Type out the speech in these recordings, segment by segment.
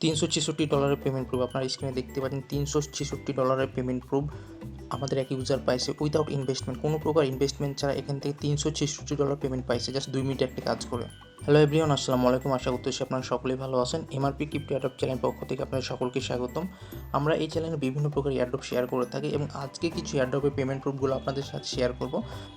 $366 payment proof আপনার স্ক্রিনে দেখতে পাচ্ছেন। $366 পেমেন্ট প্রুফ আমাদের এক ইউজার পাইছে উইদাউট ইনভেস্টমেন্ট, কোনো প্রকার ইনভেস্টমেন্ট ছাড়া এখান থেকে $366 পেমেন্ট পাইছে জাস্ট 2 মিনিট একটা কাজ করে। হ্যালো এভরিওয়ান, আসসালামু আলাইকুম। আশা করতেছি আপনারা সকলেই ভালো আছেন। এমআরপি ক্রিপ্টো এয়ারড্রপ চ্যানেল পক্ষ থেকে আপনাদের সকলকে স্বাগতম। আমরা এই চ্যানেলে বিভিন্ন প্রকার এয়ারড্রপ শেয়ার করে থাকি এবং আজকে কিছু এয়ারড্রপের পেমেন্ট প্রুফগুলো আপনাদের সাথে শেয়ার করব,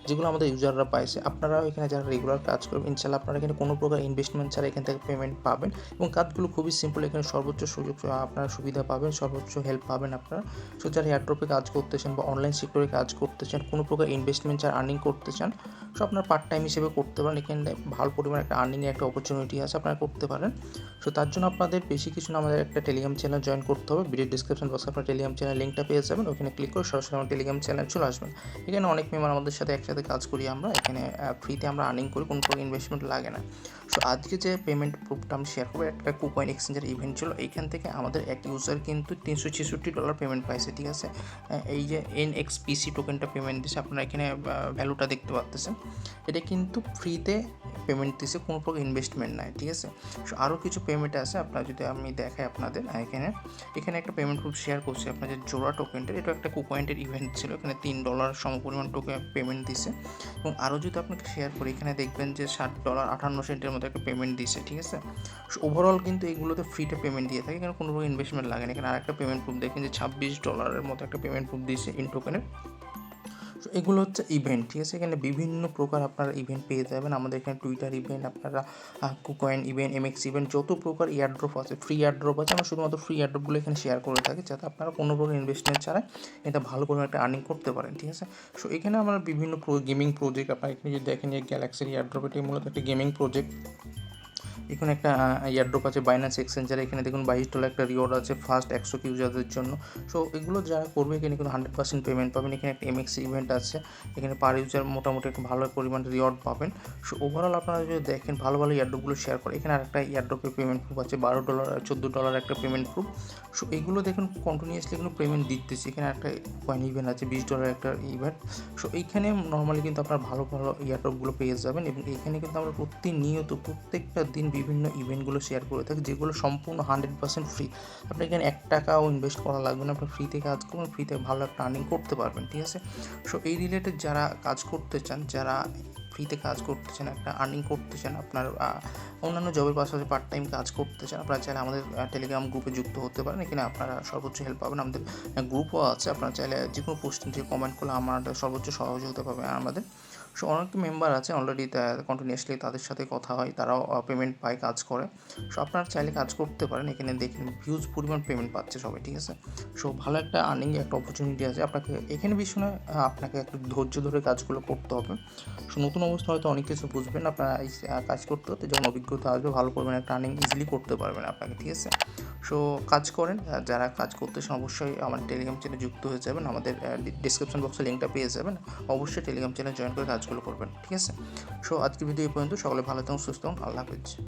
যেগুলো আমাদের ইউজাররা পাইছে। আপনারাও এখানে যারা রেগুলার কাজ করবেন, ইনশাআল্লাহ আপনারা এখানে কোনো প্রকার ইনভেস্টমেন্ট ছাড়া এখান থেকে পেমেন্ট পাবেন এবং কাজগুলো খুবই সিম্পল। এখানে সর্বোচ্চ সুযোগ আপনারা সুবিধা পাবেন, সর্বোচ্চ হেল্প পাবেন আপনারা। সো যারা এয়ারড্রপে কাজ করতেছেন বা অনলাইন সেক্টরে কাজ করতে চান, কোনো প্রকার ইনভেস্টমেন্ট ছাড়া আর্নিং করতে চান, সো আপনার পার্ট টাইম হিসেবে করতে পারেন। এখানে ভালো পরিমাণ একটা আর্নিংয়ের একটা অপরচুনিটি আছে, আপনারা করতে পারেন। সো তার জন্য আপনাদের বেশি কিছু না, আমাদের একটা টেলিগ্রাম চ্যানেল জয়েন করতে হবে। ভিডিও ডিসক্রিপশন বক্সে আপনার টেলিগ্রাম চ্যানেল লিঙ্কটা পেয়ে যাবেন, ওখানে ক্লিক করে সরাসরি আমার টেলিগ্রাম চ্যানেল চলে আসবেন। এখানে অনেক মেম্বার আমাদের সাথে একসাথে কাজ করি আমরা, এখানে ফ্রিতে আমরা আর্নিং করি, কোনো প্রকার ইনভেস্টমেন্ট লাগে না। সো আজকে যে পেমেন্ট প্রুফটা আমি শেয়ার করবো, একটা কুকয়েন এক্সচেঞ্জের ইভেন্ট ছিল। এইখান থেকে আমাদের এক ইউজার কিন্তু $366 পেমেন্ট পাইছে, ঠিক আছে। এই যে NXPC টোকেনটা পেমেন্ট দিচ্ছে, আপনারা এখানে ভ্যালুটা দেখতে পাচ্ছেন। এটা কিন্তু ফ্রিতে পেমেন্ট দিচ্ছে, কোনো প্রকার ইনভেস্টমেন্ট নাই, ঠিক আছে। সো আরও কিছু পেমেন্ট আছে, আপনারা যদি আমি দেখাই আপনাদের, এখানে একটা পেমেন্ট প্রুফ শেয়ার করছি আপনাদের জোড়া টোকেনটার। এটা একটা কুকয়েন্টের ইভেন্ট ছিল, এখানে $3 সমপরিমাণ টোকেন পেমেন্ট দিছে। এবং আরও যদি আপনাকে শেয়ার করি, এখানে দেখবেন যে $60.58 মতো একটা পেমেন্ট দিছে, ঠিক আছে। সো ওভারঅল কিন্তু এইগুলোতে ফ্রিতে পেমেন্ট দিয়ে থাকে, এখানে কোনো প্রকার ইনভেস্টমেন্ট লাগে না। এখানে আরেকটা পেমেন্ট প্রুফ দেখেন যে $26 মতো একটা পেমেন্ট প্রুফ দিয়েছে ইন টোকেনের। সো এগুলো হচ্ছে ইভেন্ট, ঠিক আছে। এখানে বিভিন্ন প্রকার আপনারা ইভেন্ট পেয়ে যাবেন। আমাদের এখানে টুইটার ইভেন্ট, আপনারা কুকয়েন ইভেন্ট, MX ইভেন্ট, যত প্রকার এয়ারড্রপ আছে, ফ্রি এয়ারড্রপ আছে, আমরা শুধুমাত্র ফ্রি এয়ারড্রপগুলো এখানে শেয়ার করে থাকি, যাতে আপনারা কোনো প্রকার ইনভেস্টমেন্ট ছাড়াই এটা ভালো পরিমাণে একটা আর্নিং করতে পারেন, ঠিক আছে। সো এখানে আমরা বিভিন্ন গেমিং প্রজেক্ট, আপনারা এখানে যদি দেখেন যে গ্যালাক্সির এয়ারড্রপ, এটি মূলত একটা গেমিং প্রজেক্ট। এখানে একটা এয়ারড্রপ আছে বাইন্যান্স এক্সচেঞ্জারে, এখানে দেখুন $22 একটা রিওয়ার্ড আছে ফার্স্ট 100 ইউজারদের জন্য। সো এগুলো যারা করবে এখানে কিন্তু 100% পেমেন্ট পাবেন। এখানে একটা MX ইভেন্ট আছে, এখানে পার ইউজার মোটামুটি একটা ভালো পরিমাণ রিওয়ার্ড পাবেন। সো ওভারঅল আপনারা যদি দেখেন ভালো ভালো এয়ারড্রপগুলো শেয়ার করে। এখানে আরেকটা এয়ারড্রপের পেমেন্ট প্রুফ আছে, $12 $14 একটা পেমেন্ট প্রুফ। সো এগুলো দেখুন কন্টিনিউয়াসলি এগুলো পেমেন্ট দিতেছে। এখানে একটা কয়েন ইভেন্ট আছে, $20 একটা ইভেন্ট। সো এইখানে নর্মালি কিন্তু আপনারা ভালো ভালো এয়ারড্রপগুলো পেয়ে যাবেন এবং এখানে কিন্তু আমরা প্রতিনিয়ত প্রত্যেকটা দিন বিভিন্ন ইভেন্টগুলো শেয়ার করে থাকি, যেগুলো সম্পূর্ণ 100% ফ্রি। আপনি এখানে $1 ইনভেস্ট করা লাগবে না, আপনি ফ্রিতে কাজ করবেন, ফ্রিতে ভালো একটা আর্নিং করতে পারবেন, ঠিক আছে। সো এই রিলেটেড যারা কাজ করতে চান, যারা ফ্রিতে কাজ করতে চান, একটা আর্নিং করতে চান, আপনার অন্যান্য জবের পাশাপাশি পার্ট টাইম কাজ করতে চান, আপনারা চাইলে আমাদের টেলিগ্রাম গ্রুপে যুক্ত হতে পারেন। এখানে আপনারা সর্বোচ্চ হেল্প পাবেন। আমাদের গ্রুপও আছে, আপনারা চাইলে যে কোনো পোস্ট থেকে কমেন্ট করলে আমাদের সর্বোচ্চ সহযোগিতা পাবেন আমাদের। সো অনেক মেম্বার আছে অলরেডি, কন্টিনিউয়াসলি তাদের সাথে কথা হয়, তারাও পেমেন্ট পায়, কাজ করে। সো আপনারা চাইলে কাজ করতে পারেন। এখানে দেখেন হিউজ পরিমাণ পেমেন্ট পাচ্ছে সবাই, ঠিক আছে। সো ভালো একটা আর্নিং একটা অপরচুনিটি আছে। আপনাকে এখানে বিষয় নয়, আপনাকে একটু ধৈর্য ধরে কাজগুলো করতে হবে। সো নতুন অবস্থা হয়তো অনেক কিছু বুঝবেন, আপনারা এই কাজ করতে করতে যখন অভিজ্ঞতা আসবে, ভালো পরিমাণে একটা আর্নিং ইজিলি করতে পারবেন আপনাকে, ঠিক আছে। সো কাজ করেন, যারা কাজ করতেছেন অবশ্যই আমার টেলিগ্রাম চ্যানেলে যুক্ত হয়ে যাবেন। আমাদের ডিসক্রিপশন বক্সে লিঙ্কটা পেয়ে যাবেন, অবশ্যই টেলিগ্রাম চ্যানেল জয়েন করে কাজগুলো করবেন, ঠিক আছে। সো আজকের ভিডিও এই পর্যন্ত। সকলে ভালো থাকুন, সুস্থ থাকুন, আল্লাহ হাফেজ।